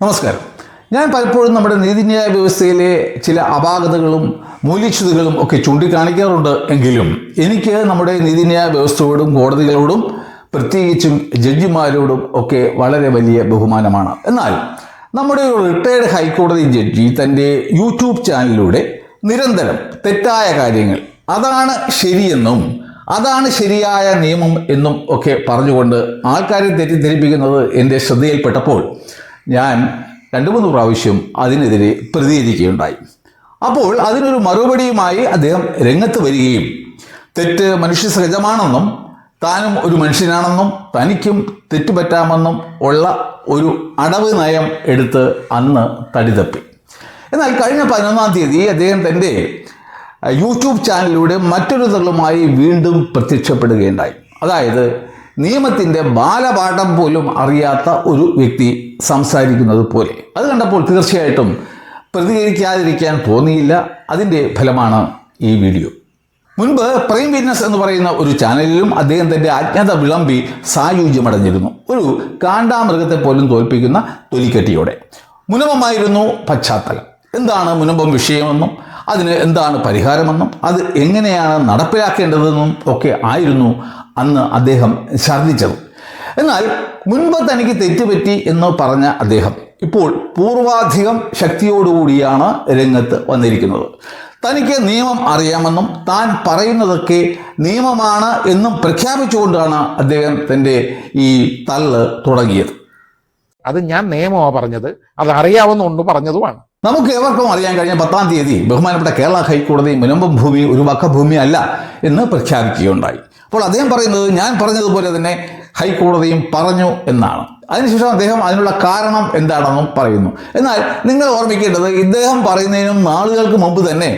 നമസ്കാരം. ഞാൻ പലപ്പോഴും നമ്മുടെ നീതിന്യായ വ്യവസ്ഥയിലെ ചില അപാകതകളും മൂല്യച്യുതികളും ഒക്കെ ചൂണ്ടിക്കാണിക്കാറുണ്ട്. എങ്കിലും എനിക്ക് നമ്മുടെ നീതിന്യായ വ്യവസ്ഥയോടും കോടതികളോടും പ്രത്യേകിച്ചും ജഡ്ജിമാരോടും ഒക്കെ വളരെ വലിയ ബഹുമാനമാണ്. എന്നാൽ നമ്മുടെ ഒരു റിട്ടയർഡ് ഹൈക്കോടതി ജഡ്ജി തൻ്റെ യൂട്യൂബ് ചാനലിലൂടെ നിരന്തരം തെറ്റായ കാര്യങ്ങൾ, അതാണ് ശരിയെന്നും അതാണ് ശരിയായ നിയമം എന്നും ഒക്കെ പറഞ്ഞുകൊണ്ട് ആൾക്കാരെ തെറ്റിദ്ധരിപ്പിക്കുന്നത് എൻ്റെ ശ്രദ്ധയിൽപ്പെട്ടപ്പോൾ ഞാൻ 2-3 പ്രാവശ്യം അതിനെതിരെ പ്രതികരിക്കുകയുണ്ടായി. അപ്പോൾ അതിനൊരു മറുപടിയുമായി അദ്ദേഹം രംഗത്ത് വരികയും തെറ്റ് മനുഷ്യ സഹജമാണെന്നും താനും ഒരു മനുഷ്യനാണെന്നും തനിക്കും തെറ്റുപറ്റാമെന്നും ഉള്ള ഒരു അടവ് നയം എടുത്ത് അന്ന് തടിതപ്പി. എന്നാൽ കഴിഞ്ഞ 11-ാം തീയതി അദ്ദേഹം തൻ്റെ യൂട്യൂബ് ചാനലിലൂടെ മറ്റൊരു തള്ളുമായി വീണ്ടും പ്രത്യക്ഷപ്പെടുകയുണ്ടായി. അതായത് നിയമത്തിൻ്റെ ബാലപാഠം പോലും അറിയാത്ത ഒരു വ്യക്തി സംസാരിക്കുന്നത് പോലെ. അത് കണ്ടപ്പോൾ തീർച്ചയായിട്ടും പ്രതികരിക്കാതിരിക്കാൻ തോന്നിയില്ല. അതിൻ്റെ ഫലമാണ് ഈ വീഡിയോ. മുൻപ് പ്രൈം വിറ്റ്നസ് എന്ന് പറയുന്ന ഒരു ചാനലിലും അദ്ദേഹം തൻ്റെ അജ്ഞത വിളമ്പി സായുജ്യമടഞ്ഞിരുന്നു. ഒരു കാണ്ടാമൃഗത്തെ പോലും തോൽപ്പിക്കുന്ന തൊലിക്കെട്ടിയോടെ. മുനമ്പമായിരുന്നു പശ്ചാത്തലം. എന്താണ് മുനമ്പം വിഷയമെന്നും അതിന് എന്താണ് പരിഹാരമെന്നും അത് എങ്ങനെയാണ് നടപ്പിലാക്കേണ്ടതെന്നും ഒക്കെ ആയിരുന്നു അന്ന് അദ്ദേഹം ഛർദ്ദിച്ചത്. എന്നാൽ മുൻപ് തനിക്ക് തെറ്റുപറ്റി എന്ന് പറഞ്ഞ അദ്ദേഹം ഇപ്പോൾ പൂർവാധികം ശക്തിയോടുകൂടിയാണ് രംഗത്ത് വന്നിരിക്കുന്നത്. തനിക്ക് നിയമം അറിയാമെന്നും താൻ പറയുന്നതൊക്കെ നിയമമാണ് എന്നും പ്രഖ്യാപിച്ചുകൊണ്ടാണ് അദ്ദേഹം തൻ്റെ ഈ തള്ള് തുടങ്ങിയത്. അത് ഞാൻ നിയമമാണ് പറഞ്ഞത്, അത് അറിയാവുന്നതുകൊണ്ട് പറഞ്ഞതുമാണ്. നമുക്ക് ഏവർക്കും അറിയാൻ കഴിഞ്ഞ 10-ാം തീയതി ബഹുമാനപ്പെട്ട കേരള ഹൈക്കോടതി മുനമ്പം ഭൂമി ഒരു വഖഫ് അല്ല എന്ന് പ്രഖ്യാപിക്കുകയുണ്ടായി. അപ്പോൾ അദ്ദേഹം പറയുന്നത് ഞാൻ പറഞ്ഞതുപോലെ തന്നെ ഹൈക്കോടതിയും പറഞ്ഞു എന്നാണ്. അതിനുശേഷം അദ്ദേഹം അതിനുള്ള കാരണം എന്താണെന്നും പറയുന്നു. എന്നാൽ നിങ്ങൾ ഓർമ്മിക്കേണ്ടത്, ഇദ്ദേഹം പറയുന്നതിനും നാളുകൾക്ക് മുമ്പ് തന്നെ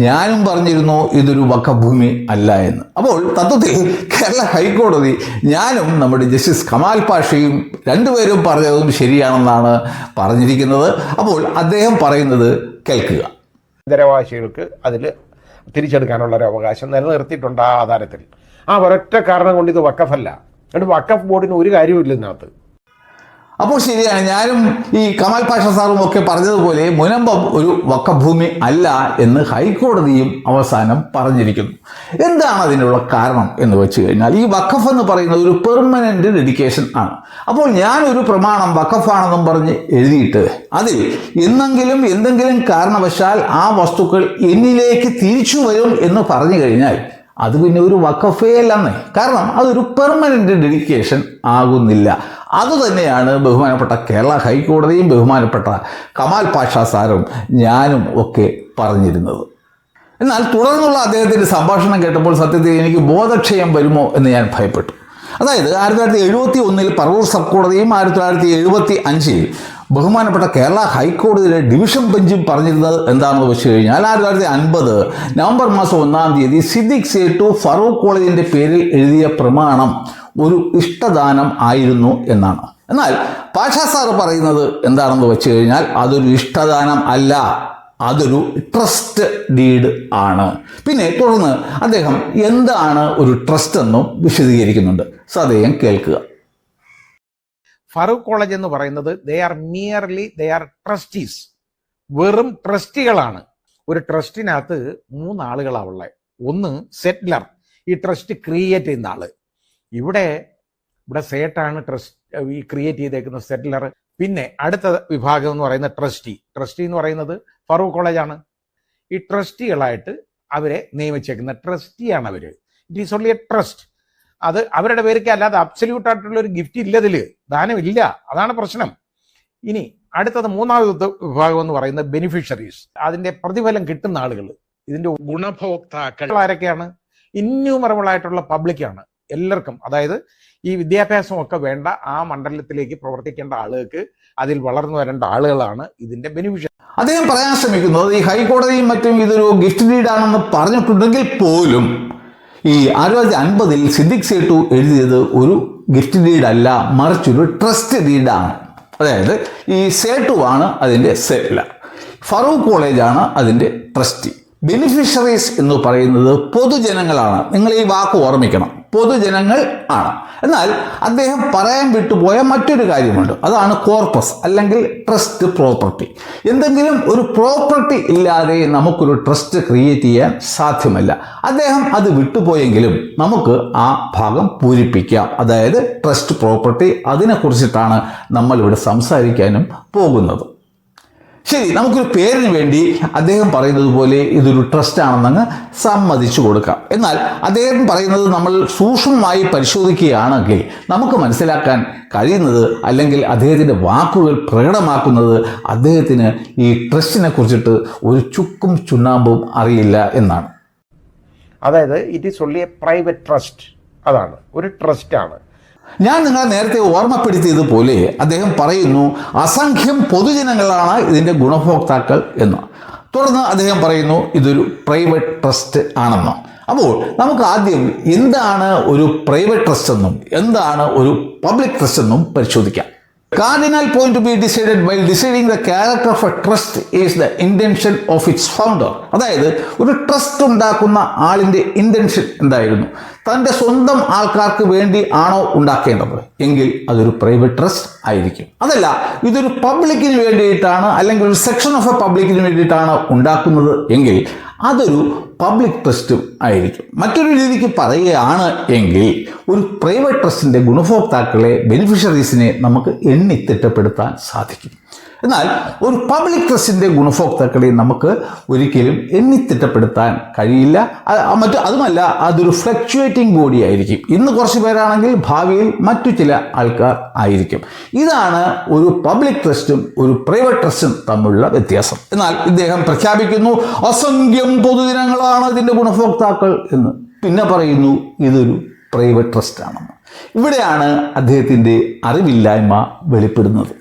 ഞാനും പറഞ്ഞിരുന്നു ഇതൊരു വഖഫ് ഭൂമി അല്ല എന്ന്. അപ്പോൾ തത്വത്തിൽ കേരള ഹൈക്കോടതി ഞാനും നമ്മുടെ ജസ്റ്റിസ് കമാൽ പാഷയും രണ്ടുപേരും പറഞ്ഞതും ശരിയാണെന്നാണ് പറഞ്ഞിരിക്കുന്നത്. അപ്പോൾ അദ്ദേഹം പറയുന്നത് കേൾക്കുക. ഇതരവാസികൾക്ക് അതിൽ തിരിച്ചെടുക്കാനുള്ള ഒരു അവകാശം നിലനിർത്തിയിട്ടുണ്ട് ആ ആധാരത്തിൽ. ആ ഒരൊറ്റ കാരണം കൊണ്ട് ഇത് വഖഫല്ല. അതുകൊണ്ട് വഖഫ് ബോർഡിന് ഒരു കാര്യമില്ല ഇതിനകത്ത്. അപ്പോൾ ശരിയാണ്, ഞാനും ഈ കമാൽ പാഷ സാറും ഒക്കെ പറഞ്ഞതുപോലെ മുനമ്പം ഒരു വഖഫ് ഭൂമി അല്ല എന്ന് ഹൈക്കോടതിയും അവസാനം പറഞ്ഞിരിക്കുന്നു. എന്താണ് അതിനുള്ള കാരണം എന്ന് വെച്ച് കഴിഞ്ഞാൽ, ഈ വഖഫ് എന്ന് പറയുന്നത് ഒരു പെർമനന്റ് ഡെഡിക്കേഷൻ ആണ്. അപ്പോൾ ഞാനൊരു പ്രമാണം വഖഫാണെന്നും പറഞ്ഞ് എഴുതിയിട്ട് അതിൽ എന്തെങ്കിലും കാരണവശാൽ ആ വസ്തുക്കൾ എന്നിലേക്ക് തിരിച്ചു വരും എന്ന് പറഞ്ഞു കഴിഞ്ഞാൽ അത് പിന്നെ ഒരു വഖഫേ അല്ലെന്നേ. കാരണം അതൊരു പെർമനന്റ് ഡെഡിക്കേഷൻ ആകുന്നില്ല. അതുതന്നെയാണ് ബഹുമാനപ്പെട്ട കേരള ഹൈക്കോടതിയും ബഹുമാനപ്പെട്ട കമാൽ പാഷ സാറും ഞാനും ഒക്കെ പറഞ്ഞിരുന്നത്. എന്നാൽ തുടർന്നുള്ള അദ്ദേഹത്തിൻ്റെ സംഭാഷണം കേട്ടപ്പോൾ സത്യത്തിൽ എനിക്ക് ബോധക്ഷയം വരുമോ എന്ന് ഞാൻ ഭയപ്പെട്ടു. അതായത് 1971 പറവൂർ സബ് കോടതിയും 1975 ബഹുമാനപ്പെട്ട കേരള ഹൈക്കോടതിയിലെ ഡിവിഷൻ ബെഞ്ചും പറഞ്ഞിരുന്നത് എന്താണെന്ന് വെച്ച് കഴിഞ്ഞാൽ 1950 നവംബർ മാസം 1-ാം തീയതി സിദ്ദിഖ് സേട്ടു ഫറൂഖ് കോളേജിൻ്റെ പേരിൽ എഴുതിയ പ്രമാണം ഒരു ഇഷ്ടദാനം ആയിരുന്നു എന്നാണ്. എന്നാൽ പാഷ സാർ പറയുന്നത് എന്താണെന്ന് വെച്ച് കഴിഞ്ഞാൽ അതൊരു ഇഷ്ടദാനം അല്ല, അതൊരു ട്രസ്റ്റ് ഡീഡ് ആണ്. പിന്നെ തുടർന്ന് അദ്ദേഹം എന്താണ് ഒരു ട്രസ്റ്റ് എന്നും വിശദീകരിക്കുന്നുണ്ട്. സദയം കേൾക്കുക. ഫറൂഖ് കോളേജ് എന്ന് പറയുന്നത് ദേ ആർ ട്രസ്റ്റീസ്, വെറും ട്രസ്റ്റികളാണ്. ഒരു ട്രസ്റ്റിനകത്ത് 3 ആളുകളാണ് ഉള്ളത്. ഒന്ന് സെറ്റ്ലർ, ഈ ട്രസ്റ്റ് ക്രിയേറ്റ് ചെയ്യുന്ന ആള്. ഇവിടെ സേട്ടാണ് ട്രസ്റ്റ് ഈ ക്രിയേറ്റ് ചെയ്തേക്കുന്ന സെറ്റ്ലർ. പിന്നെ അടുത്ത വിഭാഗം എന്ന് പറയുന്ന ട്രസ്റ്റി എന്ന് പറയുന്നത് ഫറൂഖ് കോളേജാണ്. ഈ ട്രസ്റ്റികളായിട്ട് അവരെ നിയമിച്ചേക്കുന്ന ട്രസ്റ്റിയാണ് അവര്. It is only A trust. അത് അവരുടെ പേർക്ക് അല്ലാതെ അബ്സല്യൂട്ട് ആയിട്ടുള്ള ഒരു ഗിഫ്റ്റ് ഇല്ലതില്, ദാനമില്ല. അതാണ് പ്രശ്നം. ഇനി അടുത്തത് 3ാമത്തെ വിഭാഗം എന്ന് പറയുന്നത് ബെനിഫിഷ്യറീസ്, അതിന്റെ പ്രതിഫലം കിട്ടുന്ന ആളുകൾ, ഇതിന്റെ ഗുണഭോക്താക്കൾ ആരൊക്കെയാണ്? ഇന്യൂമറബിൾ ആയിട്ടുള്ള പബ്ലിക്കാണ്. എല്ലാവർക്കും, അതായത് ഈ വിദ്യാഭ്യാസമൊക്കെ വേണ്ട ആ മണ്ഡലത്തിലേക്ക് പ്രവർത്തിക്കേണ്ട ആളുകൾക്ക്, അതിൽ വളർന്നു വരേണ്ട ആളുകളാണ് ഇതിന്റെ ബെനിഫിഷ്യറി. അദ്ദേഹം പറയാൻ ശ്രമിക്കുന്നത് ഈ ഹൈക്കോടതിയും മറ്റും ഇതൊരു ഗിഫ്റ്റ് ഡീഡാണെന്ന് പറഞ്ഞിട്ടുണ്ടെങ്കിൽ പോലും ഈ 1950 സിദ്ദിഖ് സേട്ടു എഴുതിയത് ഒരു ഗിഫ്റ്റ് ഡീഡല്ല, മറിച്ചൊരു ട്രസ്റ്റ് ഡീഡാണ്. അതായത് ഈ സേട്ടുവാണ് അതിൻ്റെ സെറ്റ്ലർ, ഫറൂഖ് കോളേജാണ് അതിൻ്റെ ട്രസ്റ്റി. ബെനിഫിഷ്യറീസ് എന്ന് പറയുന്നത് പൊതുജനങ്ങളാണ്. നിങ്ങൾ ഈ വാക്ക് ഓർമ്മിക്കണം. പൊതുജനങ്ങൾ ആണ്. എന്നാൽ അദ്ദേഹം പറയാൻ വിട്ടുപോയ മറ്റൊരു കാര്യമുണ്ട്. അതാണ് കോർപ്പസ് അല്ലെങ്കിൽ ട്രസ്റ്റ് പ്രോപ്പർട്ടി. എന്തെങ്കിലും ഒരു പ്രോപ്പർട്ടി ഇല്ലാതെ നമുക്കൊരു ട്രസ്റ്റ് ക്രിയേറ്റ് ചെയ്യാൻ സാധ്യമല്ല. അദ്ദേഹം അത് വിട്ടുപോയെങ്കിലും നമുക്ക് ആ ഭാഗം പൂരിപ്പിക്കാം. അതായത് ട്രസ്റ്റ് പ്രോപ്പർട്ടി, അതിനെക്കുറിച്ചിട്ടാണ് നമ്മളിവിടെ സംസാരിക്കാനും പോകുന്നത്. ശരി, നമുക്കൊരു പേരിന് വേണ്ടി അദ്ദേഹം പറയുന്നത് പോലെ ഇതൊരു ട്രസ്റ്റ് ആണെന്നങ്ങ് സമ്മതിച്ചു കൊടുക്കാം. എന്നാൽ അദ്ദേഹം പറയുന്നത് നമ്മൾ സൂക്ഷ്മമായി പരിശോധിക്കുകയാണെങ്കിൽ നമുക്ക് മനസ്സിലാക്കാൻ കഴിയുന്നത്, അല്ലെങ്കിൽ അദ്ദേഹത്തിൻ്റെ വാക്കുകൾ പ്രകടമാക്കുന്നത്, അദ്ദേഹത്തിന് ഈ ട്രസ്റ്റിനെ കുറിച്ചിട്ട് ഒരു ചുക്കും ചുണ്ണാമ്പും അറിയില്ല എന്നാണ്. അതായത് it is only A private trust. അതാണ് ഒരു ട്രസ്റ്റാണ്. ഞാൻ നിങ്ങളെ നേരത്തെ ഓർമ്മപ്പെടുത്തിയതുപോലെ അദ്ദേഹം പറയുന്നു അസംഖ്യം പൊതുജനങ്ങളാണ് ഇതിൻ്റെ ഗുണഭോക്താക്കൾ എന്ന്. തുടർന്ന് അദ്ദേഹം പറയുന്നു ഇതൊരു പ്രൈവറ്റ് ട്രസ്റ്റ് ആണെന്ന്. അപ്പോൾ നമുക്ക് ആദ്യം എന്താണ് ഒരു പ്രൈവറ്റ് ട്രസ്റ്റ് എന്നും എന്താണ് ഒരു പബ്ലിക് ട്രസ്റ്റ് എന്നും പരിശോധിക്കാം. Cardinal point to be decided while deciding the character of a trust is the intention of its founder. അതായത് ഒരു ട്രസ്റ്റ് ഉണ്ടാക്കുന്ന ആളിൻ്റെ ഇൻറ്റൻഷൻ എന്തായിരുന്നു? തൻ്റെ സ്വന്തം ആൾക്കാർക്ക് വേണ്ടി ആണോ ഉണ്ടാക്കേണ്ടത് എങ്കിൽ അതൊരു പ്രൈവറ്റ് ട്രസ്റ്റ് ആയിരിക്കും. അതല്ല, ഇതൊരു പബ്ലിക്കിന് വേണ്ടിയിട്ടാണ് അല്ലെങ്കിൽ ഒരു സെക്ഷൻ ഓഫ് എ പബ്ലിക്കിന് വേണ്ടിയിട്ടാണ് ഉണ്ടാക്കുന്നത് എങ്കിൽ അതൊരു പബ്ലിക് ട്രസ്റ്റും ആയിരിക്കും. മറ്റൊരു രീതിക്ക് പറയുകയാണ് എങ്കിൽ ഒരു പ്രൈവറ്റ് ട്രസ്റ്റിൻ്റെ ഗുണഭോക്താക്കളെ, ബെനിഫിഷ്യറീസിനെ നമുക്ക് എണ്ണിത്തിട്ടപ്പെടുത്താൻ സാധിക്കും. എന്നാൽ ഒരു പബ്ലിക് ട്രസ്റ്റിൻ്റെ ഗുണഭോക്താക്കളെ നമുക്ക് ഒരിക്കലും എണ്ണിത്തിട്ടപ്പെടുത്താൻ കഴിയില്ല. അതുമല്ല, അതൊരു ഫ്ലക്ച്വേറ്റിംഗ് ബോഡി ആയിരിക്കും. ഇന്ന് കുറച്ച് പേരാണെങ്കിൽ ഭാവിയിൽ മറ്റു ചില ആൾക്കാർ ആയിരിക്കും. ഇതാണ് ഒരു പബ്ലിക് ട്രസ്റ്റും ഒരു പ്രൈവറ്റ് ട്രസ്റ്റും തമ്മിലുള്ള വ്യത്യാസം. എന്നാൽ ഇദ്ദേഹം പ്രഖ്യാപിക്കുന്നു അസംഖ്യം പൊതുജനങ്ങളാണ് ഇതിൻ്റെ ഗുണഭോക്താക്കൾ എന്ന്. പിന്നെ പറയുന്നു ഇതൊരു പ്രൈവറ്റ് ട്രസ്റ്റ് ആണെന്ന്. ഇവിടെയാണ് അദ്ദേഹത്തിൻ്റെ അറിവില്ലായ്മ വെളിപ്പെടുന്നത്.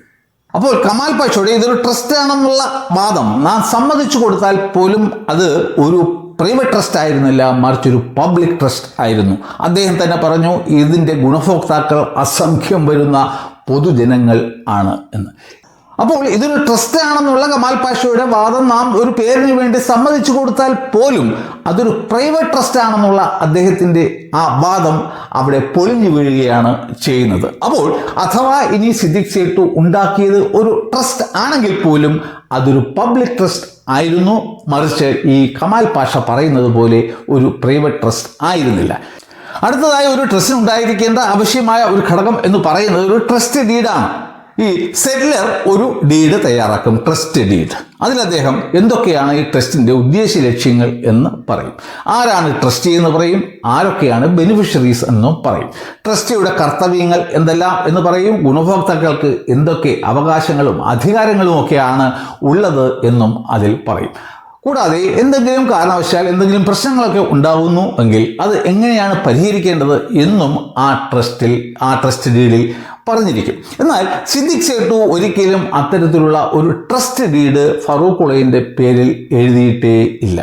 അപ്പോൾ കമാൽ പാഷയുടെ ഇതൊരു ട്രസ്റ്റ് ആണെന്നുള്ള വാദം നാം സമ്മതിച്ചു കൊടുത്താൽ പോലും അത് ഒരു പ്രൈവറ്റ് ട്രസ്റ്റ് ആയിരുന്നില്ല, മറിച്ചൊരു പബ്ലിക് ട്രസ്റ്റ് ആയിരുന്നു. അദ്ദേഹം തന്നെ പറഞ്ഞു ഇതിൻ്റെ ഗുണഭോക്താക്കൾ അസംഖ്യം വരുന്ന പൊതുജനങ്ങൾ ആണ് എന്ന്. അപ്പോൾ ഇതൊരു ട്രസ്റ്റ് ആണെന്നുള്ള കമാൽ പാഷയുടെ വാദം നാം ഒരു പേരിന് വേണ്ടി സമ്മതിച്ചു കൊടുത്താൽ പോലും അതൊരു പ്രൈവറ്റ് ട്രസ്റ്റ് ആണെന്നുള്ള അദ്ദേഹത്തിൻ്റെ ആ വാദം അവിടെ പൊളിഞ്ഞു വീഴുകയാണ് ചെയ്യുന്നത്. അപ്പോൾ അഥവാ ഇനി സിദ്ദിഖ് സേട്ടു ഉണ്ടാക്കിയത് ഒരു ട്രസ്റ്റ് ആണെങ്കിൽ പോലും അതൊരു പബ്ലിക് ട്രസ്റ്റ് ആയിരുന്നു, മറിച്ച് ഈ കമാൽ പാഷ പറയുന്നത് പോലെ ഒരു പ്രൈവറ്റ് ട്രസ്റ്റ് ആയിരുന്നില്ല. അടുത്തതായി ഒരു ട്രസ്റ്റിന് ഉണ്ടായിരിക്കേണ്ട ആവശ്യമായ ഒരു ഘടകം എന്ന് പറയുന്നത് ഒരു ട്രസ്റ്റ് ഡീഡാണ്. ഈ സെറ്റിലർ ഒരു ഡീഡ് തയ്യാറാക്കും, ട്രസ്റ്റ് ഡീഡ്. അതിൽ അദ്ദേഹം എന്തൊക്കെയാണ് ഈ ട്രസ്റ്റിൻ്റെ ഉദ്ദേശ ലക്ഷ്യങ്ങൾ എന്ന് പറയും. ആരാണ് ട്രസ്റ്റി എന്ന് പറയും, ആരൊക്കെയാണ് ബെനിഫിഷ്യറീസ് എന്നും പറയും. ട്രസ്റ്റിയുടെ കർത്തവ്യങ്ങൾ എന്തെല്ലാം എന്ന് പറയും. ഗുണഭോക്താക്കൾക്ക് എന്തൊക്കെ അവകാശങ്ങളും അധികാരങ്ങളും ഒക്കെയാണ് ഉള്ളത് എന്നും അതിൽ പറയും. കൂടാതെ എന്തെങ്കിലും കാരണവശാൽ എന്തെങ്കിലും പ്രശ്നങ്ങളൊക്കെ ഉണ്ടാകുന്നു എങ്കിൽ അത് എങ്ങനെയാണ് പരിഹരിക്കേണ്ടത് എന്നും ആ ട്രസ്റ്റ് ഡീഡിൽ പറഞ്ഞിരിക്കും. എന്നാൽ സിദ്ദിഖ് സേട്ടു ഒരിക്കലും അത്തരത്തിലുള്ള ഒരു ട്രസ്റ്റ് ഡീഡ് ഫറൂഖ് ഉളയിൻ്റെ പേരിൽ എഴുതിയിട്ടേ ഇല്ല.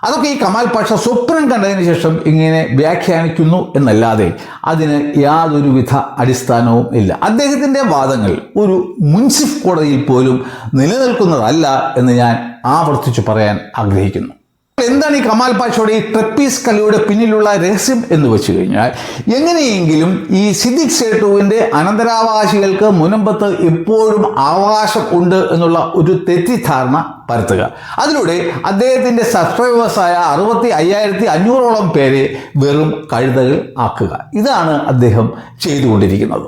അതൊക്കെ ഈ കമാൽ പാഷ സ്വപ്നം കണ്ടതിന് ശേഷം ഇങ്ങനെ വ്യാഖ്യാനിക്കുന്നു എന്നല്ലാതെ അതിന് യാതൊരുവിധ അടിസ്ഥാനവും ഇല്ല. അദ്ദേഹത്തിൻ്റെ വാദങ്ങൾ ഒരു മുൻസിഫ് കോടതിയിൽ പോലും നിലനിൽക്കുന്നതല്ല എന്ന് ഞാൻ ആവർത്തിച്ചു പറയാൻ ആഗ്രഹിക്കുന്നു. എന്താണ് ഈ കമാൽ പാഷയുടെ ഈ ട്രപ്പീസ് കളിയുടെ പിന്നിലുള്ള രഹസ്യം എന്ന് വെച്ച് കഴിഞ്ഞാൽ, എങ്ങനെയെങ്കിലും ഈ സിദ്ദിഖ് സേട്ടുവിൻ്റെ അനന്തരാവകാശികൾക്ക് മുനമ്പത്ത് എപ്പോഴും അവകാശം ഉണ്ട് എന്നുള്ള ഒരു തെറ്റിദ്ധാരണ പരത്തുക. അതിലൂടെ അദ്ദേഹത്തിൻ്റെ സബ്സ്ക്രൈബേഴ്സായ 65,500ഓളം പേരെ വെറും കഴുതകൾ ആക്കുക. ഇതാണ് അദ്ദേഹം ചെയ്തുകൊണ്ടിരിക്കുന്നത്.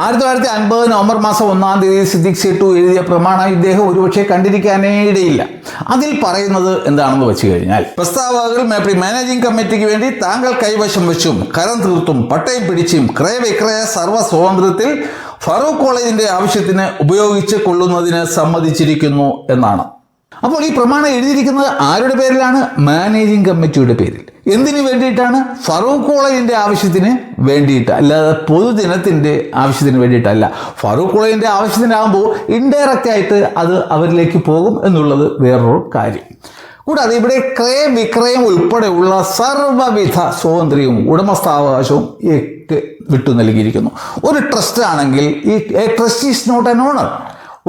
1950 നവംബർ മാസം 1-ാം തീയതി സിദ്ദിഖ് സേട്ടു എഴുതിയ പ്രമാണം ഇദ്ദേഹം ഒരുപക്ഷെ കണ്ടിരിക്കാനേ ഇടയില്ല. അതിൽ പറയുന്നത് എന്താണെന്ന് വെച്ച് കഴിഞ്ഞാൽ, പ്രസ്താവകകൾ മാനേജിംഗ് കമ്മിറ്റിക്ക് വേണ്ടി താങ്കൾ കൈവശം വെച്ചും കരം തീർത്തും പട്ടയം പിടിച്ചും ക്രയവിക്രയ സർവ്വ സ്വാതന്ത്ര്യത്തിൽ ഫറൂഖ് കോളേജിൻ്റെ ആവശ്യത്തിന് ഉപയോഗിച്ച് കൊള്ളുന്നതിന് സമ്മതിച്ചിരിക്കുന്നു എന്നാണ്. അപ്പോൾ ഈ പ്രമാണം എഴുതിയിരിക്കുന്നത് ആരുടെ പേരിലാണ്? മാനേജിംഗ് കമ്മിറ്റിയുടെ പേരിൽ. എന്തിനു വേണ്ടിയിട്ടാണ്? ഫറൂഖ് കോളേജിൻ്റെ ആവശ്യത്തിന് വേണ്ടിയിട്ട്, അല്ലാതെ പൊതുജനത്തിൻ്റെ ആവശ്യത്തിന് വേണ്ടിയിട്ടല്ല. ഫറൂഖ് കോളേജിൻ്റെ ആവശ്യത്തിനാകുമ്പോൾ ഇൻഡയറക്റ്റ് ആയിട്ട് അത് അവരിലേക്ക് പോകും എന്നുള്ളത് വേറൊരു കാര്യം. കൂടാതെ ഇവിടെ ക്രയവിക്രയം ഉൾപ്പെടെയുള്ള സർവ്വവിധ സ്വാതന്ത്ര്യവും ഉടമസ്ഥാവകാശവും വിട്ടു നൽകിയിരിക്കുന്നു. ഒരു ട്രസ്റ്റ് ആണെങ്കിൽ ഈ trust is not an owner.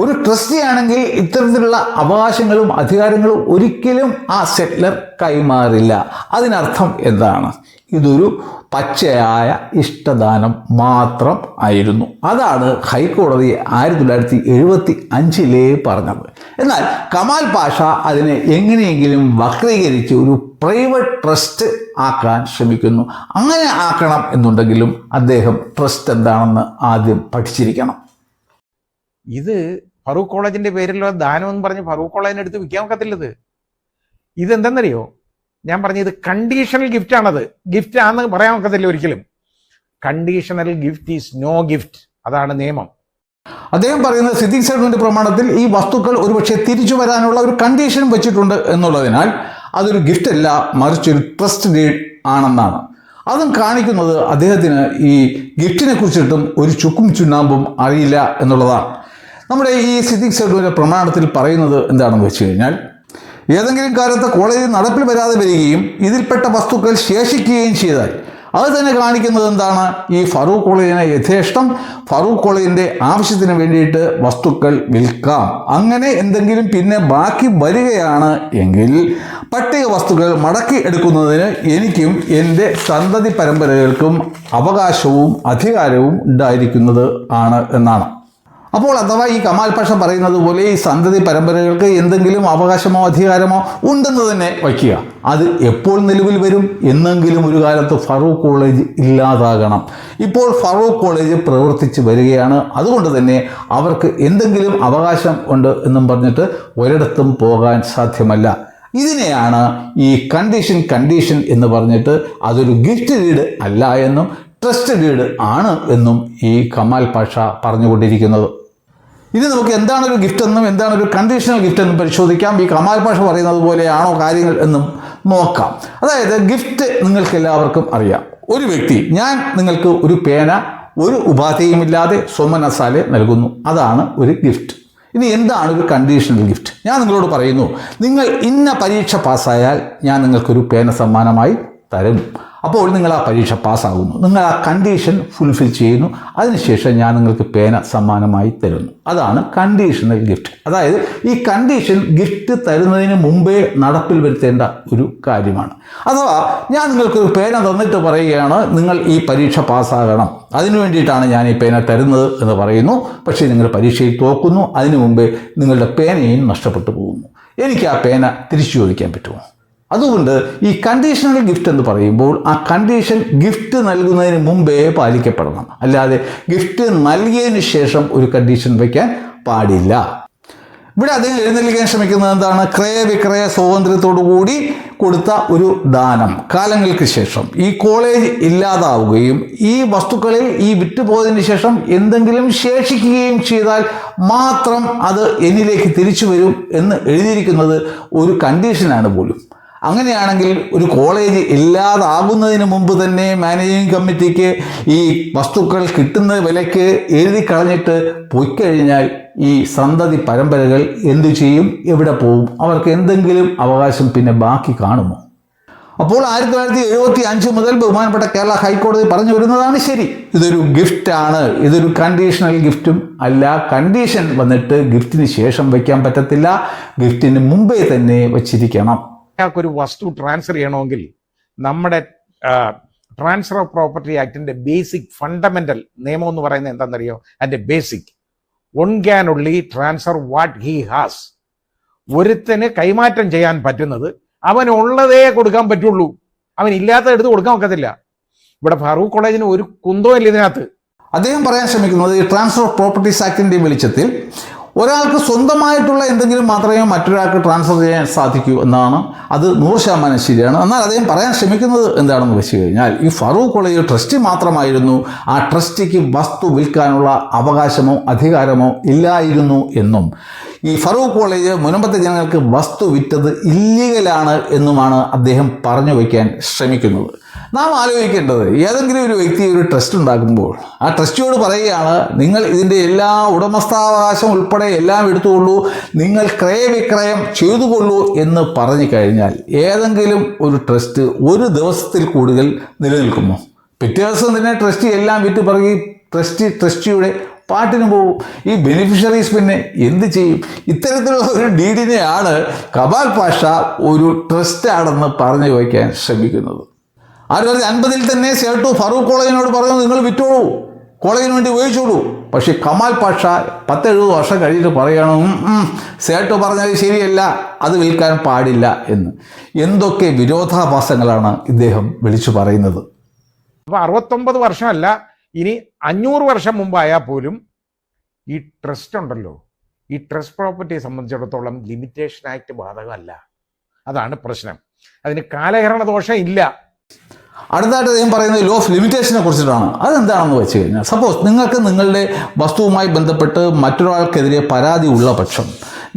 ഒരു ട്രസ്റ്റി ആണെങ്കിൽ ഇത്തരത്തിലുള്ള അവകാശങ്ങളും അധികാരങ്ങളും ഒരിക്കലും ആ സെറ്റ്ലർ കൈമാറില്ല. അതിനർത്ഥം എന്താണ്? ഇതൊരു പച്ചയായ ഇഷ്ടദാനം മാത്രം ആയിരുന്നു. അതാണ് ഹൈക്കോടതി 1975 പറഞ്ഞത്. എന്നാൽ കമാൽ പാഷ അതിനെ എങ്ങനെയെങ്കിലും വക്രീകരിച്ച് ഒരു പ്രൈവറ്റ് ട്രസ്റ്റ് ആക്കാൻ ശ്രമിക്കുന്നു. അങ്ങനെ ആക്കണം എന്നുണ്ടെങ്കിലും അദ്ദേഹം ട്രസ്റ്റ് എന്താണെന്ന് ആദ്യം പഠിച്ചിരിക്കണം. ഇത് ഫറൂഖ് കോളേജിന്റെ പേരിലുള്ള ദാനം എന്ന് പറഞ്ഞ് ഫറൂഖ് കോളേജിന് എടുത്ത് വിൽക്കാൻ ഒക്കത്തില്ലത്. ഇതെന്തെന്നറിയോ? ഞാൻ പറഞ്ഞ ഇത് കണ്ടീഷണൽ ഗിഫ്റ്റ് ആണത്. ഗിഫ്റ്റ് ആണെന്ന് പറയാൻ ഒക്കത്തില്ല ഒരിക്കലും. Conditional gift is no gift. അതാണ് നിയമം. അദ്ദേഹം പറയുന്നത് സിദ്ദീഖ് സൈനുവിന്റെ പ്രമാണത്തിൽ ഈ വസ്തുക്കൾ ഒരുപക്ഷെ തിരിച്ചു വരാനുള്ള ഒരു കണ്ടീഷൻ വെച്ചിട്ടുണ്ട് എന്നുള്ളതിനാൽ അതൊരു ഗിഫ്റ്റ് അല്ല, മറിച്ചൊരു ട്രസ്റ്റ് ഡീഡ് ആണെന്നാണ്. അതും കാണിക്കുന്നത് അദ്ദേഹത്തിന് ഈ ഗിഫ്റ്റിനെ കുറിച്ചിട്ടും ഒരു ചുക്കും ചുണ്ണാമ്പും അറിയില്ല എന്നുള്ളതാണ്. നമ്മുടെ ഈ സിദ്ദീഖ് സൈനുവിന്റെ പ്രമാണത്തിൽ പറയുന്നത് എന്താണെന്ന് വെച്ച് കഴിഞ്ഞാൽ, ഏതെങ്കിലും കാലത്ത് കോളേജിൽ നടപ്പിൽ വരാതെ വരികയും ഇതിൽപ്പെട്ട വസ്തുക്കൾ ശേഷിക്കുകയും ചെയ്താൽ അത് തന്നെ കാണിക്കുന്നത് എന്താണ്? ഈ ഫറൂഖ് കോളേജിനെ യഥേഷ്ടം ഫറൂഖ് കോളേജിൻ്റെ ആവശ്യത്തിന് വേണ്ടിയിട്ട് വസ്തുക്കൾ വിൽക്കാം. അങ്ങനെ എന്തെങ്കിലും പിന്നെ ബാക്കി വരികയാണ് എങ്കിൽ പട്ടിക വസ്തുക്കൾ മടക്കി എടുക്കുന്നതിന് എനിക്കും എൻ്റെ സന്തതി പരമ്പരകൾക്കും അവകാശവും അധികാരവും ഉണ്ടായിരിക്കുന്നത് ആണ് എന്നാണ്. അപ്പോൾ അഥവാ ഈ കമാൽ പാഷ പറയുന്നത് പോലെ ഈ സന്തതി പരമ്പരകൾക്ക് എന്തെങ്കിലും അവകാശമോ അധികാരമോ ഉണ്ടെന്ന് തന്നെ വയ്ക്കുക. അത് എപ്പോൾ നിലവിൽ വരും? എന്നെങ്കിലും ഒരു കാലത്ത് ഫറൂഖ് കോളേജ് ഇല്ലാതാകണം. ഇപ്പോൾ ഫറൂഖ് കോളേജ് പ്രവർത്തിച്ച് വരികയാണ്. അതുകൊണ്ട് തന്നെ അവർക്ക് എന്തെങ്കിലും അവകാശം ഉണ്ട് എന്നും പറഞ്ഞിട്ട് ഒരിടത്തും പോകാൻ സാധ്യമല്ല. ഇതിനെയാണ് ഈ കണ്ടീഷൻ എന്ന് പറഞ്ഞിട്ട് അതൊരു ഗിഫ്റ്റ് ഡീഡ് അല്ല എന്നും ട്രസ്റ്റ് ഡീഡ് ആണ് എന്നും ഈ കമാൽ പാഷ പറഞ്ഞുകൊണ്ടിരിക്കുന്നത്. ഇനി നമുക്ക് എന്താണ് ഒരു ഗിഫ്റ്റ് എന്നും എന്താണ് ഒരു കണ്ടീഷണൽ ഗിഫ്റ്റ് എന്നും പരിശോധിക്കാം. ഈ കമാൽ പാഷ പറയുന്നത് പോലെയാണോ കാര്യങ്ങൾ എന്നും നോക്കാം. അതായത് ഗിഫ്റ്റ് നിങ്ങൾക്ക് എല്ലാവർക്കും അറിയാം. ഒരു വ്യക്തി ഞാൻ നിങ്ങൾക്ക് ഒരു പേന ഒരു ഉപാധിയുമില്ലാതെ സ്വമനസാലെ നൽകുന്നു. അതാണ് ഒരു ഗിഫ്റ്റ്. ഇനി എന്താണ് ഒരു കണ്ടീഷണൽ ഗിഫ്റ്റ്? ഞാൻ നിങ്ങളോട് പറയുന്നു, നിങ്ങൾ ഇന്ന പരീക്ഷ പാസ്സായാൽ ഞാൻ നിങ്ങൾക്കൊരു പേന സമ്മാനമായി തരും. അപ്പോൾ നിങ്ങൾ ആ പരീക്ഷ പാസ്സാകുന്നു, നിങ്ങൾ ആ കണ്ടീഷൻ ഫുൾഫിൽ ചെയ്യുന്നു, അതിനുശേഷം ഞാൻ നിങ്ങൾക്ക് പേന സമ്മാനമായി തരുന്നു. അതാണ് കണ്ടീഷണൽ ഗിഫ്റ്റ്. അതായത് ഈ കണ്ടീഷൻ ഗിഫ്റ്റ് തരുന്നതിന് മുമ്പേ നടപ്പിൽ വരുത്തേണ്ട ഒരു കാര്യമാണ്. അഥവാ ഞാൻ നിങ്ങൾക്കൊരു പേന തന്നിട്ട് പറയുകയാണ്, നിങ്ങൾ ഈ പരീക്ഷ പാസ്സാകണം, അതിനു വേണ്ടിയിട്ടാണ് ഞാൻ ഈ പേന തരുന്നത് എന്ന് പറയുന്നു. പക്ഷേ നിങ്ങൾ പരീക്ഷയിൽ തോക്കുന്നു, അതിനു മുമ്പേ നിങ്ങളുടെ പേനയും നഷ്ടപ്പെട്ടു പോകുന്നു. എനിക്ക് ആ പേന തിരിച്ചു ചോദിക്കാൻ പറ്റുമോ? അതുകൊണ്ട് ഈ കണ്ടീഷണൽ ഗിഫ്റ്റ് എന്ന് പറയുമ്പോൾ ആ കണ്ടീഷൻ ഗിഫ്റ്റ് നൽകുന്നതിന് മുമ്പേ പാലിക്കപ്പെടണം. അല്ലാതെ ഗിഫ്റ്റ് നൽകിയതിന് ശേഷം ഒരു കണ്ടീഷൻ വയ്ക്കാൻ പാടില്ല. ഇവിടെ അദ്ദേഹം എഴുന്നള്ളിക്കാൻ ശ്രമിക്കുന്നത് എന്താണ്? ക്രയവിക്രയ സ്വാതന്ത്ര്യത്തോടു കൂടി കൊടുത്ത ഒരു ദാനം. കാലങ്ങൾക്ക് ശേഷം ഈ കോളേജ് ഇല്ലാതാവുകയും ഈ വസ്തുക്കളിൽ ഈ വിറ്റുപോയതിന് ശേഷം എന്തെങ്കിലും ശേഷിക്കുകയും ചെയ്താൽ മാത്രം അത് എന്നിലേക്ക് തിരിച്ചു വരും എന്ന് എഴുതിയിരിക്കുന്നത് ഒരു കണ്ടീഷനാണ് പോലും. അങ്ങനെയാണെങ്കിൽ ഒരു കോളേജ് ഇല്ലാതാകുന്നതിന് മുമ്പ് തന്നെ മാനേജിംഗ് കമ്മിറ്റിക്ക് ഈ വസ്തുക്കൾ കിട്ടുന്ന വിലയ്ക്ക് എഴുതി കളഞ്ഞിട്ട് പോയിക്കഴിഞ്ഞാൽ ഈ സന്തതി പരമ്പരകൾ എന്തു ചെയ്യും? എവിടെ പോവും? അവർക്ക് എന്തെങ്കിലും അവകാശം പിന്നെ ബാക്കി കാണുമോ? അപ്പോൾ 1975 മുതൽ ബഹുമാനപ്പെട്ട കേരള ഹൈക്കോടതി പറഞ്ഞു വരുന്നതാണ് ശരി. ഇതൊരു ഗിഫ്റ്റാണ്, ഇതൊരു കണ്ടീഷണൽ ഗിഫ്റ്റും അല്ല. കണ്ടീഷൻ വന്നിട്ട് ഗിഫ്റ്റിന് ശേഷം വയ്ക്കാൻ പറ്റത്തില്ല, ഗിഫ്റ്റിന് മുമ്പേ തന്നെ വച്ചിരിക്കണം. ഒരു വസ്തു ട്രാൻസ്ഫർ ചെയ്യണമെങ്കിൽ നമ്മുടെ ട്രാൻസ്ഫർ ഓഫ് പ്രോപ്പർട്ടി ആക്ടിന്റെ ബേസിക് ഫണ്ടമെന്റൽ നിയമം എന്ന് പറയുന്നത് എന്താണെന്നറിയോ? അതിന്റെ basic one can only transfer what he has. ഒരുത്തന് കൈമാറ്റം ചെയ്യാൻ പറ്റുന്നത് അവൻ ഉള്ളതേ കൊടുക്കാൻ പറ്റുള്ളൂ, അവൻ ഇല്ലാത്ത എടുത്ത് കൊടുക്കാൻ ഒക്കത്തില്ല. ഇവിടെ ഫറൂഖ് കോളേജിന് ഒരു കുന്തവും ഇല്ല ഇതിനകത്ത്. അദ്ദേഹം പറയാൻ ശ്രമിക്കുന്നത് ഈ ട്രാൻസ്ഫർ ഓഫ് പ്രോപ്പർട്ടീസ് ആക്ടിന്റെ വെളിച്ചത്തിൽ ഒരാൾക്ക് സ്വന്തമായിട്ടുള്ള എന്തെങ്കിലും മാത്രമേ മറ്റൊരാൾക്ക് ട്രാൻസ്ഫർ ചെയ്യാൻ സാധിക്കൂ എന്നാണ്. അത് 100% ശരിയാണ്. എന്നാൽ അദ്ദേഹം പറയാൻ ശ്രമിക്കുന്നത് എന്താണെന്ന് വെച്ച് കഴിഞ്ഞാൽ ഈ ഫറൂഖ് കോളേജ് ട്രസ്റ്റി മാത്രമായിരുന്നു, ആ ട്രസ്റ്റിക്ക് വസ്തു വിൽക്കാനുള്ള അവകാശമോ അധികാരമോ ഇല്ലായിരുന്നു എന്നും ഈ ഫറൂഖ് കോളേജ് മുൻപത്തെ ജനങ്ങൾക്ക് വസ്തു വിറ്റത് ഇല്ലീഗലാണ് എന്നുമാണ് അദ്ദേഹം പറഞ്ഞു വയ്ക്കാൻ ശ്രമിക്കുന്നത്. നാം ആലോചിക്കേണ്ടത്, ഏതെങ്കിലും ഒരു വ്യക്തി ഒരു ട്രസ്റ്റ് ഉണ്ടാക്കുമ്പോൾ ആ ട്രസ്റ്റിയോട് പറയുകയാണ്, നിങ്ങൾ ഇതിൻ്റെ എല്ലാ ഉടമസ്ഥാവകാശം ഉൾപ്പെടെ എല്ലാം എടുത്തുകൊള്ളൂ, നിങ്ങൾ ക്രയവിക്രയം ചെയ്തുകൊള്ളൂ എന്ന് പറഞ്ഞു കഴിഞ്ഞാൽ ഏതെങ്കിലും ഒരു ട്രസ്റ്റ് ഒരു ദിവസത്തിൽ കൂടുതൽ നിലനിൽക്കുമോ? പിറ്റേ ദിവസം തന്നെ ട്രസ്റ്റി എല്ലാം വിറ്റ് പറയും, ട്രസ്റ്റിയുടെ പാട്ടിന് പോകും. ഈ ബെനിഫിഷ്യറീസ് പിന്നെ എന്ത് ചെയ്യും? ഇത്തരത്തിലുള്ള ഒരു ഡീഡിനെയാണ് കമാൽ പാഷ ഒരു ട്രസ്റ്റ് ആണെന്ന് പറഞ്ഞു വയ്ക്കാൻ ശ്രമിക്കുന്നത്. 1950 തന്നെ സേട്ടു ഫറൂഖ് കോളേജിനോട് പറഞ്ഞു, നിങ്ങൾ വിറ്റോളൂ, കോളേജിന് വേണ്ടി ഉപയോഗിച്ചോളൂ. പക്ഷേ കമാൽ പാഷ 10-70 വർഷം കഴിഞ്ഞിട്ട് പറയണം, സേട്ടു പറഞ്ഞത് ശരിയല്ല, അത് വിൽക്കാൻ പാടില്ല എന്ന്. എന്തൊക്കെ വിരോധാഭാസങ്ങളാണ് ഇദ്ദേഹം വിളിച്ചു പറയുന്നത്. അപ്പോൾ 69 വർഷമല്ല, ഇനി 500 വർഷം മുമ്പായാൽ പോലും ഈ ട്രസ്റ്റ് ഉണ്ടല്ലോ, ഈ ട്രസ്റ്റ് പ്രോപ്പർട്ടിയെ സംബന്ധിച്ചിടത്തോളം ലിമിറ്റേഷൻ ആക്ട് ബാധകമല്ല. അതാണ് പ്രശ്നം. അതിന് കാലഹരണ ദോഷം ഇല്ല. അടുത്തായിട്ട് അദ്ദേഹം പറയുന്നത് ലോ ഓഫ് ലിമിറ്റേഷനെ കുറിച്ചിട്ടാണ്. അതെന്താണെന്ന് വെച്ച് കഴിഞ്ഞാൽ, സപ്പോസ് നിങ്ങൾക്ക് നിങ്ങളുടെ വസ്തുവുമായി ബന്ധപ്പെട്ട് മറ്റൊരാൾക്കെതിരെ പരാതി ഉള്ള പക്ഷം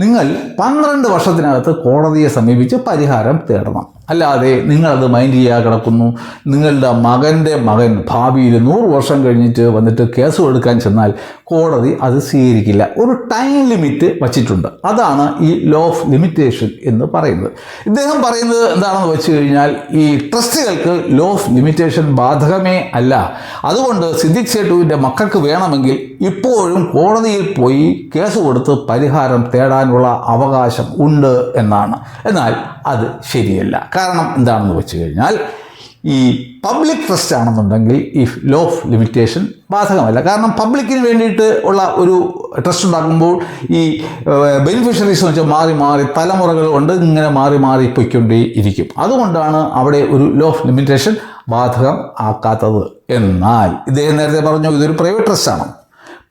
നിങ്ങൾ 12 വർഷത്തിനകത്ത് കോടതിയെ സമീപിച്ച് പരിഹാരം തേടണം. അല്ലാതെ നിങ്ങളത് മൈൻഡ് ചെയ്യാതെ കിടക്കുന്നു. നിങ്ങളുടെ മകൻ്റെ മകൻ ഭാവിയിൽ 100 വർഷം കഴിഞ്ഞിട്ട് വന്നിട്ട് കേസ് എടുക്കാൻ ചെന്നാൽ കോടതി അത് സ്വീകരിക്കില്ല. ഒരു ടൈം ലിമിറ്റ് വച്ചിട്ടുണ്ട്. അതാണ് ഈ ലോ ഓഫ് ലിമിറ്റേഷൻ എന്ന് പറയുന്നത്. ഇദ്ദേഹം പറയുന്നത് എന്താണെന്ന് വെച്ച് കഴിഞ്ഞാൽ, ഈ ട്രസ്റ്റുകൾക്ക് ലോ ഓഫ് ലിമിറ്റേഷൻ ബാധകമേ അല്ല. അതുകൊണ്ട് സിദ്ദിഖ് സേട്ടുവിൻ്റെ മക്കൾക്ക് വേണമെങ്കിൽ ഇപ്പോഴും കോടതിയിൽ പോയി കേസ് കൊടുത്ത് പരിഹാരം തേടാനുള്ള അവകാശം ഉണ്ട് എന്നാണ്. എന്നാൽ അത് ശരിയല്ല. കാരണം എന്താണെന്ന് വെച്ച് കഴിഞ്ഞാൽ, ഈ പബ്ലിക് ട്രസ്റ്റ് ആണെന്നുണ്ടെങ്കിൽ ഈ ലോ ഓഫ് ലിമിറ്റേഷൻ ബാധകമല്ല. കാരണം പബ്ലിക്കിന് വേണ്ടിയിട്ട് ഉള്ള ഒരു ട്രസ്റ്റ് ഉണ്ടാക്കുമ്പോൾ ഈ ബെനിഫിഷ്യറീസ് എന്ന് വെച്ചാൽ മാറി മാറി തലമുറകൾ കൊണ്ട് ഇങ്ങനെ മാറി മാറി പൊയ്ക്കൊണ്ടേ ഇരിക്കും. അതുകൊണ്ടാണ് അവിടെ ഒരു ലോ ഓഫ് ലിമിറ്റേഷൻ ബാധകം ആക്കാത്തത്. എന്നാൽ ഇദ്ദേഹം നേരത്തെ പറഞ്ഞു ഇതൊരു പ്രൈവറ്റ് ട്രസ്റ്റാണ്.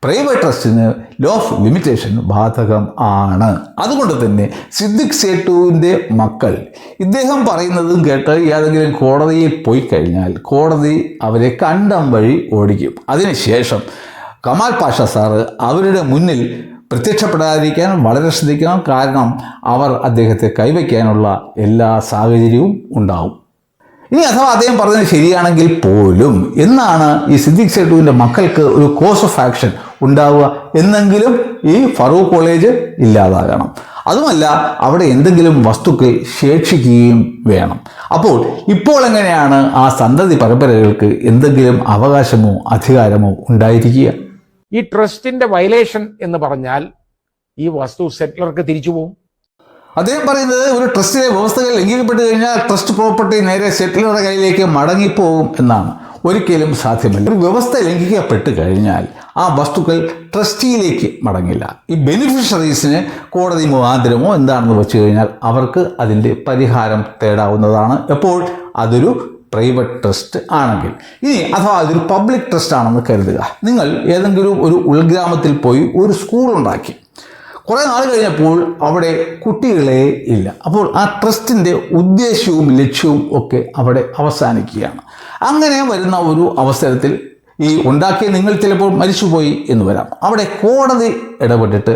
പ്രൈവറ്റ് ട്രസ്റ്റിന് ലോ ഓഫ് ലിമിറ്റേഷൻ ബാധകം ആണ്. അതുകൊണ്ട് തന്നെ സിദ്ദിഖ് സേട്ടുവിൻ്റെ മക്കൾ ഇദ്ദേഹം പറയുന്നതും കേട്ട് ഏതെങ്കിലും കോടതിയിൽ പോയി കഴിഞ്ഞാൽ കോടതി അവരെ കണ്ടം വഴി ഓടിക്കും. അതിനുശേഷം കമാൽ പാഷ സാറ് അവരുടെ മുന്നിൽ പ്രത്യക്ഷപ്പെടാതിരിക്കാൻ വളരെ ശ്രദ്ധിക്കണം. കാരണം അവർ അദ്ദേഹത്തെ കൈവയ്ക്കാനുള്ള എല്ലാ സാഹചര്യവും ഉണ്ടാവും. ഇനി അഥവാ അദ്ദേഹം പറഞ്ഞത് ശരിയാണെങ്കിൽ പോലും എന്നാണ് ഈ സിദ്ദിഖ് സേട്ടുവിൻ്റെ മക്കൾക്ക് ഒരു കോഴ്സ് ഓഫ് ആക്ഷൻ ഉണ്ടാവുക? എന്നെങ്കിലും ഈ ഫറൂഖ് കോളേജ് ഇല്ലാതാകണം. അതുമല്ല, അവിടെ എന്തെങ്കിലും വസ്തുക്കൾ ശേഷിക്കുകയും വേണം. അപ്പോൾ ഇപ്പോൾ എങ്ങനെയാണ് ആ സന്തതി പരമ്പരകൾക്ക് എന്തെങ്കിലും അവകാശമോ അധികാരമോ ഉണ്ടായിരിക്കുക? ഈ ട്രസ്റ്റിന്റെ വയലേഷൻ എന്ന് പറഞ്ഞാൽ ഈ വസ്തു സെറ്റിലർക്ക് തിരിച്ചു പോകും. അദ്ദേഹം പറയുന്നത് ഒരു ട്രസ്റ്റിലെ വ്യവസ്ഥകൾ ലംഘിക്കപ്പെട്ട് കഴിഞ്ഞാൽ ട്രസ്റ്റ് പ്രോപ്പർട്ടി നേരെ സെറ്റിലറുടെ കയ്യിലേക്ക് മടങ്ങിപ്പോകും എന്നാണ്. ഒരിക്കലും സാധ്യമല്ല. ഒരു വ്യവസ്ഥ ലംഘിക്കപ്പെട്ട് കഴിഞ്ഞാൽ ആ വസ്തുക്കൾ ട്രസ്റ്റിയിലേക്ക് മടങ്ങില്ല. ഈ ബെനിഫിഷ്യറീസിന് കോടതി മുഖാന്തരമോ എന്താണെന്ന് വെച്ച് കഴിഞ്ഞാൽ അവർക്ക് അതിൻ്റെ പരിഹാരം തേടാവുന്നതാണ്. എപ്പോൾ? അതൊരു പ്രൈവറ്റ് ട്രസ്റ്റ് ആണെങ്കിൽ. ഇനി അഥവാ അതൊരു പബ്ലിക് ട്രസ്റ്റ് ആണെന്ന് കരുതുക. നിങ്ങൾ ഏതെങ്കിലും ഒരു ഉൾഗ്രാമത്തിൽ പോയി ഒരു സ്കൂൾ ഉണ്ടാക്കി. കുറേ നാൾ കഴിഞ്ഞപ്പോൾ അവിടെ കുട്ടികളെ ഇല്ല. അപ്പോൾ ആ ട്രസ്റ്റിൻ്റെ ഉദ്ദേശ്യവും ലക്ഷ്യവും ഒക്കെ അവിടെ അവസാനിക്കുകയാണ്. അങ്ങനെ വരുന്ന ഒരു അവസരത്തിൽ ഈ ഉണ്ടാക്കിയ നിങ്ങൾ ചിലപ്പോൾ മരിച്ചുപോയി എന്ന് വരാം. അവിടെ കോടതി ഇടപെട്ടിട്ട്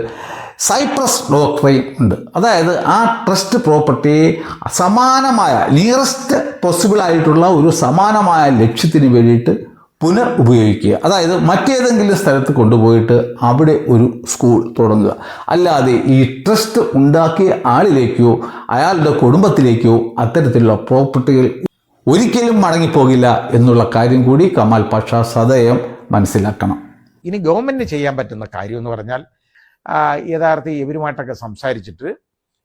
സൈപ്രസ് ഡോക്ട്രൈൻ ഉണ്ട്. അതായത് ആ ട്രസ്റ്റ് പ്രോപ്പർട്ടിയെ സമാനമായ നിയറസ്റ്റ് പോസിബിൾ ആയിട്ടുള്ള ഒരു സമാനമായ ലക്ഷ്യത്തിന് വേണ്ടിയിട്ട് പുനർ ഉപയോഗിക്കുക. അതായത് മറ്റേതെങ്കിലും സ്ഥലത്ത് കൊണ്ടുപോയിട്ട് അവിടെ ഒരു സ്കൂൾ തുടങ്ങുക. അല്ലാതെ ഈ ട്രസ്റ്റ് ഉണ്ടാക്കിയ ആളിലേക്കോ അയാളുടെ കുടുംബത്തിലേക്കോ അത്തരത്തിലുള്ള പ്രോപ്പർട്ടികൾ ഒരിക്കലും മടങ്ങിപ്പോകില്ല എന്നുള്ള കാര്യം കൂടി കമാൽ പാഷ സദയം മനസ്സിലാക്കണം. ഇനി ഗവൺമെൻറ് ചെയ്യാൻ പറ്റുന്ന കാര്യം എന്ന് പറഞ്ഞാൽ, യഥാർത്ഥ ഇവരുമായിട്ടൊക്കെ സംസാരിച്ചിട്ട്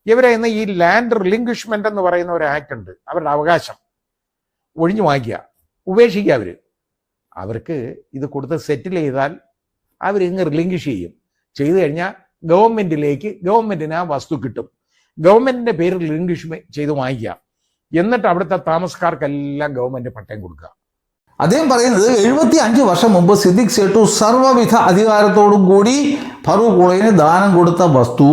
ഇവരെ ഇന്ന് ഈ ലാൻഡ് റിലിംഗ്വിഷ്മെൻ്റ് എന്ന് പറയുന്ന ഒരു ആക്ട് ഉണ്ട്. അവരുടെ അവകാശം ഒഴിഞ്ഞു വാങ്ങിക്കുക, ഉപേക്ഷിക്കുക. അവർക്ക് ഇത് കൊടുത്ത് സെറ്റിൽ ചെയ്താൽ അവരിങ്ങ് റിലിംഗ്വിഷ് ചെയ്തു കഴിഞ്ഞാൽ ഗവൺമെൻറ്റിന് ആ വസ്തു കിട്ടും. ഗവൺമെൻറ്റിൻ്റെ പേരിൽ റിലിംഗ്വിഷ് ചെയ്ത് വാങ്ങിക്കുക. എന്നിട്ട് അവിടുത്തെ താമസക്കാർക്കെല്ലാം ഗവൺമെൻറ് പട്ടയം കൊടുക്കുക. അദ്ദേഹം പറയുന്നത് 75 വർഷം മുമ്പ് സിദ്ദിഖ് സേട്ടു സർവ്വവിധ അധികാരത്തോടും കൂടി ഫറൂഖ് കോളേജിന് ദാനം കൊടുത്ത വസ്തു,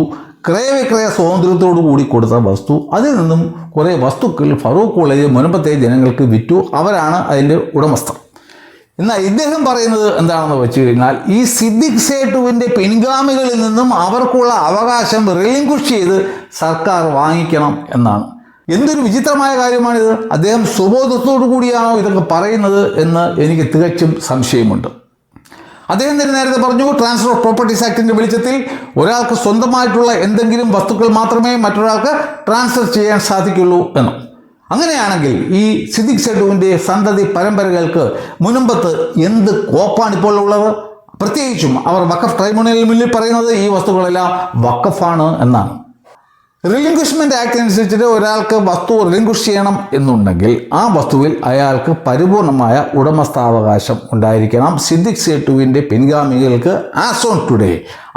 ക്രയവിക്രയ സ്വാതന്ത്ര്യത്തോടു കൂടി കൊടുത്ത വസ്തു, അതിൽ നിന്നും കുറേ വസ്തുക്കൾ ഫറൂഖ് കോളേജ് മുൻപത്തെ ജനങ്ങൾക്ക് വിറ്റു. അവരാണ് അതിൻ്റെ ഉടമസ്ഥർ. എന്നാൽ ഇദ്ദേഹം പറയുന്നത് എന്താണെന്ന് വെച്ച് കഴിഞ്ഞാൽ, ഈ സിദ്ദിഖ് സേട്ടുവിൻ്റെ പിൻഗാമികളിൽ നിന്നും അവർക്കുള്ള അവകാശം റിലിംഗ്വിഷ് ചെയ്ത് സർക്കാർ വാങ്ങിക്കണം എന്നാണ്. എന്തൊരു വിചിത്രമായ കാര്യമാണിത്. അദ്ദേഹം സുബോധത്തോടു കൂടിയാണോ ഇതൊക്കെ പറയുന്നത് എന്ന് എനിക്ക് തികച്ചും സംശയമുണ്ട്. അദ്ദേഹം തന്നെ നേരത്തെ പറഞ്ഞു, ട്രാൻസ്ഫർ ഓഫ് പ്രോപ്പർട്ടീസ് ആക്ടിൻ്റെ വെളിച്ചത്തിൽ ഒരാൾക്ക് സ്വന്തമായിട്ടുള്ള എന്തെങ്കിലും വസ്തുക്കൾ മാത്രമേ മറ്റൊരാൾക്ക് ട്രാൻസ്ഫർ ചെയ്യാൻ സാധിക്കുള്ളൂ എന്ന്. അങ്ങനെയാണെങ്കിൽ ഈ സിദ്ദിഖ് സേട്ടുവിൻ്റെ സന്തതി പരമ്പരകൾക്ക് മുൻപത്ത് എന്ത് കോപ്പാണിപ്പോൾ ഉള്ളത്? പ്രത്യേകിച്ചും അവർ വഖഫ് ട്രൈബ്യൂണലിന് മുന്നിൽ പറയുന്നത് ഈ വസ്തുക്കളെല്ലാം വഖഫാണ് എന്നാണ്. റിലിംഗ്വിഷ്മെന്റ് ആക്ട് അനുസരിച്ചിട്ട് ഒരാൾക്ക് വസ്തു റിലിംഗ്വിഷ് ചെയ്യണം എന്നുണ്ടെങ്കിൽ ആ വസ്തുവിൽ അയാൾക്ക് പരിപൂർണമായ ഉടമസ്ഥാവകാശം ഉണ്ടായിരിക്കണം. സിദ്ദിഖ് സേട്ടുവിൻ്റെ പിൻഗാമികൾക്ക് ആസ് ഓൺ ടുഡേ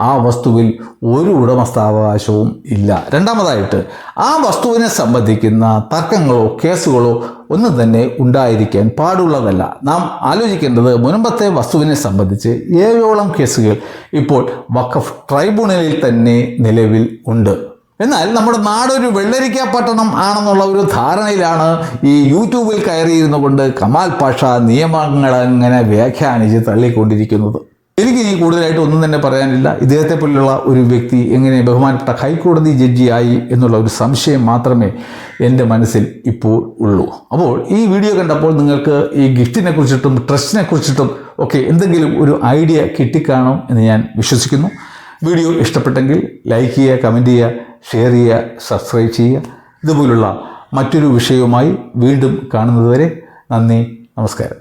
ആ വസ്തുവിൽ ഒരു ഉടമസ്ഥാവകാശവും ഇല്ല. രണ്ടാമതായിട്ട് ആ വസ്തുവിനെ സംബന്ധിക്കുന്ന തർക്കങ്ങളോ കേസുകളോ ഒന്നും തന്നെ ഉണ്ടായിരിക്കാൻ പാടുള്ളതല്ല. നാം ആലോചിക്കേണ്ടത് മുൻപത്തെ വസ്തുവിനെ സംബന്ധിച്ച് 7ഓളം കേസുകൾ ഇപ്പോൾ വഖഫ് ട്രൈബ്യൂണലിൽ തന്നെ നിലവിൽ ഉണ്ട്. എന്നാൽ നമ്മുടെ നാടൊരു വെള്ളരിക്ക പട്ടണം ആണെന്നുള്ള ഒരു ധാരണയിലാണ് ഈ യൂട്യൂബിൽ കയറിയിരുന്നു കൊണ്ട് കമാൽ പാഷ നിയമങ്ങൾ അങ്ങനെ വ്യാഖ്യാനിച്ച് തള്ളിക്കൊണ്ടിരിക്കുന്നത്. എനിക്കിനി കൂടുതലായിട്ട് ഒന്നും തന്നെ പറയാനില്ല. ഇദ്ദേഹത്തെ പോലുള്ള ഒരു വ്യക്തി എങ്ങനെ ബഹുമാനപ്പെട്ട ഹൈക്കോടതി ജഡ്ജിയായി എന്നുള്ള ഒരു സംശയം മാത്രമേ എൻ്റെ മനസ്സിൽ ഇപ്പോൾ ഉള്ളൂ. അപ്പോൾ ഈ വീഡിയോ കണ്ടപ്പോൾ നിങ്ങൾക്ക് ഈ ഗിഫ്റ്റിനെ കുറിച്ചിട്ടും ട്രസ്റ്റിനെ കുറിച്ചിട്ടും ഒക്കെ എന്തെങ്കിലും ഒരു ഐഡിയ കിട്ടിക്കാണും എന്ന് ഞാൻ വിശ്വസിക്കുന്നു. വീഡിയോ ഇഷ്ടപ്പെട്ടെങ്കിൽ ലൈക്ക് ചെയ്യുക, കമൻറ്റ് ചെയ്യുക, ഷെയർ ചെയ്യുക, സബ്സ്ക്രൈബ് ചെയ്യുക. ഇതുപോലുള്ള മറ്റൊരു വിഷയവുമായി വീണ്ടും കാണുന്നതുവരെ നന്ദി, നമസ്കാരം.